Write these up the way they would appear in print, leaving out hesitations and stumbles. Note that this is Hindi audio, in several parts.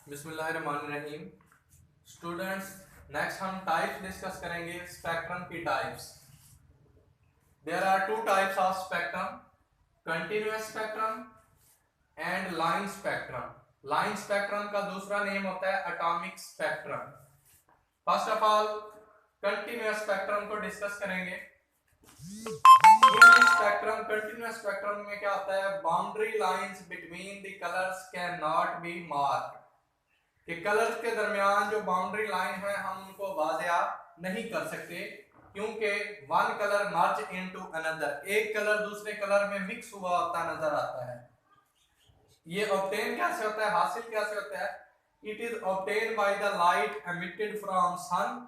बिस्मिल्लाहिर्रहमानिर्रहीम। स्टूडेंट्स, नेक्स्ट हम टाइप्स डिस्कस करेंगे स्पेक्ट्रम की types. There are two types of spectrum, continuous spectrum and line spectrum. Line spectrum का दूसरा नेम होता है atomic spectrum. First of all continuous spectrum को डिस्कस करेंगे। स्पेक्ट्रम कंटिन्यूअस स्पेक्ट्रम में क्या होता है, boundary lines between the colours can not be marked, कि कलर्स के दरमियान जो बाउंड्री लाइन है हम उनको वाज़ेह नहीं कर सकते, क्योंकि one colour merge into another, एक कलर दूसरे कलर में मिक्स हुआ होता नजर आता है। ये ऑब्टेन कैसे होता है, हासिल कैसे होता है? It is obtain by the light emitted from sun.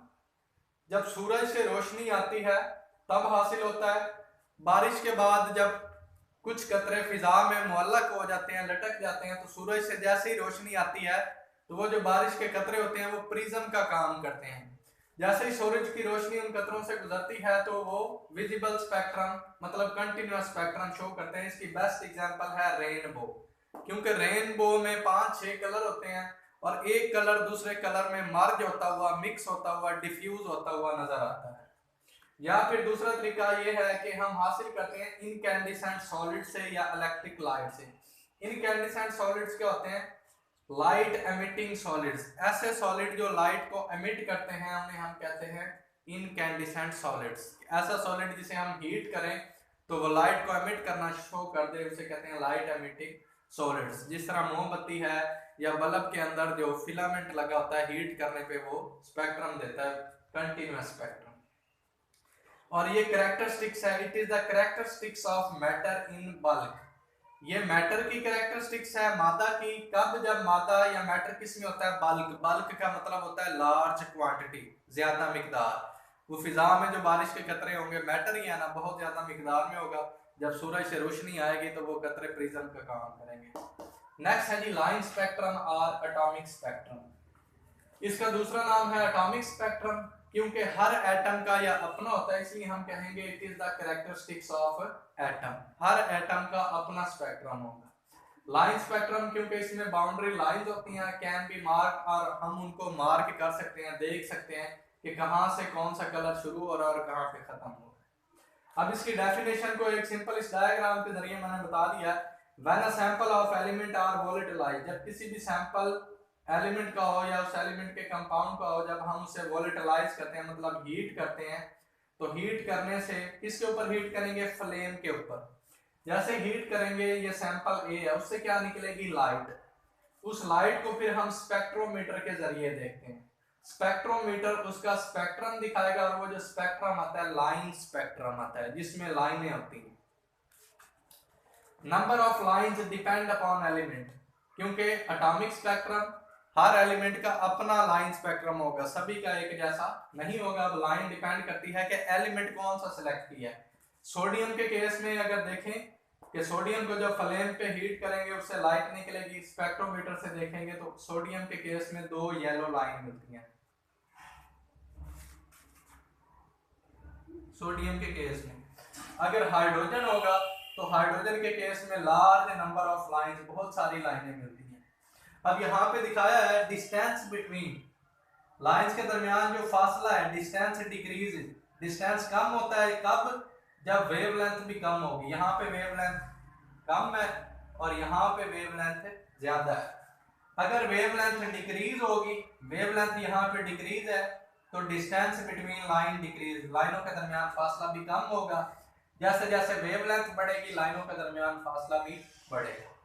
जब सूरज से रोशनी आती है तब हासिल होता है। बारिश के बाद जब कुछ कतरे फिजा में मुअल्लक हो जाते हैं, लटक जाते हैं, तो सूरज से जैसे ही रोशनी आती है तो वो जो बारिश के कतरे होते हैं वो प्रिज्म का काम करते हैं। जैसे ही सूरज की रोशनी उन कतरों से गुजरती है तो वो विजिबल स्पेक्ट्रम मतलब कंटिन्यूअस स्पेक्ट्रम शो करते हैं। इसकी बेस्ट एग्जांपल है रेनबो, क्योंकि रेनबो में 5-6 कलर होते हैं और एक कलर दूसरे कलर में मर्ज होता हुआ, मिक्स होता हुआ, डिफ्यूज होता हुआ नजर आता है। या फिर दूसरा तरीका ये है कि हम हासिल करते हैं इनकैंडिसेंट सॉलिड से या इलेक्ट्रिक लाइट से। इनकैंडिसेंट सॉलिड्स क्या होते हैं? Light emitting solids. ऐसे सॉलिड जो लाइट को एमिट करते हैं उन्हें हम कहते हैं इनकैंडिसेंट सॉलिड्स। ऐसा सॉलिड जिसे हम हीट करें तो वो लाइट को एमिट करना शो कर दे, उसे कहते हैं लाइट एमिटिंग सॉलिड्स। जिस तरह मोमबत्ती है या बल्ब के अंदर जो फिलामेंट लगा होता है, हीट करने पे वो स्पेक्ट्रम देता है, कंटिन्यूअस स्पेक्ट्रम। और ये कैरेक्टरिस्टिक्स है, it is the characteristics of matter in bulk. ये मैटर की कैरेक्टरिस्टिक्स है, मादा की। कब? जब मादा या मैटर किस में होता है? बल्क। बल्क का मतलब होता है लार्ज क्वांटिटी, ज्यादा मिकदार। वो फिजा में जो बारिश के कतरे होंगे, मैटर ही है ना, बहुत ज्यादा मिकदार में होगा। जब सूरज से रोशनी आएगी तो वो कतरे प्रिज्म का काम करेंगे। नेक्स्ट है जी लाइन स्पेक्ट्रम और एटॉमिक स्पेक्ट्रम। इसका दूसरा नाम है एटॉमिक स्पेक्ट्रम, क्योंकि हर एटम का यह अपना होता है, इसलिए हम कहेंगे it is the characteristics of atom. Her atom का अपना स्पेक्ट्रम होगा। लाइन स्पेक्ट्रम क्योंकि इसमें बाउंड्री लाइंस होती हैं, कैन बी मार्क, और हम उनको मार्क कर सकते हैं, देख सकते हैं कि कहां से कौन सा कलर शुरू हो रहा है और कहां पे खत्म हो रहा है। अब इसकी डेफिनेशन को एक सिंपल इस डायग्राम के जरिए मैंने बता दिया। When a sample of element are volatilised, जब किसी भी सैंपल एलिमेंट का हो या उस एलिमेंट के कंपाउंड का हो, जब हम उसे वोलेटिलाइज करते हैं मतलब हीट करते हैं, तो हीट करने से किसके ऊपर हीट करेंगे? फ्लेम के ऊपर। जैसे हीट करेंगे, ये सैंपल ए है, उससे क्या निकलेगी? लाइट। उस लाइट को फिर हम स्पेक्ट्रोमीटर के जरिए देखते हैं। स्पेक्ट्रोमीटर उसका स्पेक्ट्रम दिखाएगा और वो जो स्पेक्ट्रम आता है लाइन स्पेक्ट्रम आता है, जिसमें लाइनें होती हैं। Number of lines depend upon element, क्योंकि एटॉमिक स्पेक्ट्रम हर एलिमेंट का अपना लाइन स्पेक्ट्रम होगा, सभी का एक जैसा नहीं होगा। अब लाइन डिपेंड करती है कि एलिमेंट कौन सा सिलेक्ट किया है। सोडियम के केस में अगर देखें कि सोडियम को जब फ्लेम पे हीट करेंगे उससे लाइट निकलेगी, स्पेक्ट्रोमीटर से देखेंगे तो सोडियम के केस में 2 येलो लाइन मिलती हैं। सोडियम के केस में अगर हाइड्रोजन होगा तो हाइड्रोजन के केस में लार्ज नंबर ऑफ लाइंस, बहुत सारी लाइनें मिलती हैं। अब यहाँ पे दिखाया है डिस्टेंस बिटवीन लाइंस के दरमियान जो फासला है, डिस्टेंस डिक्रीज। डिस्टेंस कम होता है कब? जब वेवलेंथ भी कम होगी। यहाँ पे वेवलेंथ कम है और यहाँ पे वेवलेंथ ज्यादा है। अगर वेवलेंथ डिक्रीज होगी, वेवलेंथ यहाँ पे डिक्रीज है, तो डिस्टेंस बिटवीन लाइन डिक्रीज, लाइनों के दरमियान फासला भी कम होगा। जैसे जैसे वेवलेंथ बढ़ेगी लाइनों के दरमियान फासला भी बढ़ेगा।